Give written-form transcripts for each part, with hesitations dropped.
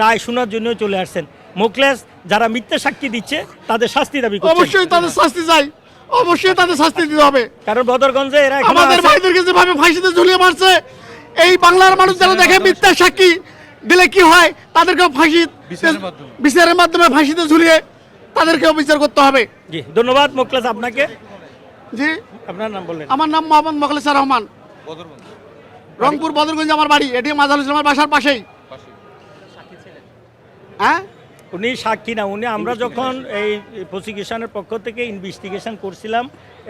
রায় শোনার জন্য চলে আসছেন। মোখলেস যারা মিথ্যা সাক্ষী দিচ্ছে তাদের শাস্তি দাবি করছেন। অবশ্যই তাদের শাস্তি চাই, অবশ্যই তাদের শাস্তি দিতে হবে। কারণ বদরগঞ্জে এরা এখনো আমাদের আছে। ভাইদেরকে যেভাবে ফাঁসিতে ঝুলিয়ে মারছে, এই বাংলার মানুষ যারা দেখে মিথ্যা সাক্ষী দিলে কি হয়, তাদেরকেও ফাঁসি বিচারের মাধ্যমে ফাঁসিতে ঝুলিয়ে তাদেরকেও বিচার করতে হবে। জি ধন্যবাদ মোখলেস আপনাকে। জি, আপনার নাম বললেন? আমার নাম মোহাম্মদ মোখলেসুর রহমান, রংপুর বদরগঞ্জ আমার বাড়ি। এটি মাজারুল ইসলামের বাসার পাশেই। হ্যাঁ, উনি সাক্ষী না, উনি আমরা যখন এই প্রসিকিউশনের পক্ষ থেকে ইনভেস্টিগেশন করছিলাম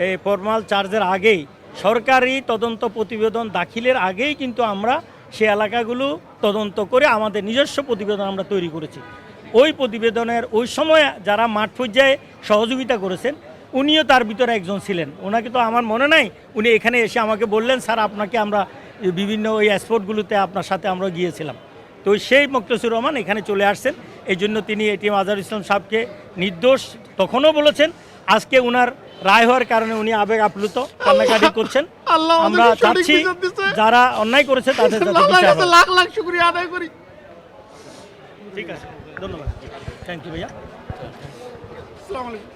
এই ফরমাল চার্জের আগেই, সরকারি তদন্ত প্রতিবেদন দাখিলের আগেই কিন্তু আমরা সে এলাকাগুলো তদন্ত করে আমাদের নিজস্ব প্রতিবেদন আমরা তৈরি করেছি। ওই প্রতিবেদনের ওই সময় যারা মাঠ পর্যায়ে সহযোগিতা করেছেন উনিও তার ভিতরে একজন ছিলেন। ওনাকে তো আমার মনে নাই, উনি এখানে এসে আমাকে বললেন স্যার আপনাকে আমরা বিভিন্ন ওই স্পটগুলোতে আপনার সাথে আমরা গিয়েছিলাম। তো সেই মোখলেসুর রহমান এখানে চলে আসছেন, এই জন্য তিনি এটিএম আজহারুল ইসলাম সাহেবকে নির্দোষ তখনও বলেছেন। আজকে ওনার রায় হওয়ার কারণে উনি আবেগ আপ্লুত কান্নাকাটি করছেন। আল্লাহ আমরা আমাদেরকে সঠিক চাচ্ছি বিচার দিছে। যারা অন্যায় করেছে তাদের যাতে আল্লাহর বিচার কাছে হয়। লাখ লাখ শুকরিয়া আদায় করি। ঠিক আছে, ধন্যবাদ, থ্যাংক ইউ ভাইয়া। আসসালামু আলাইকুম।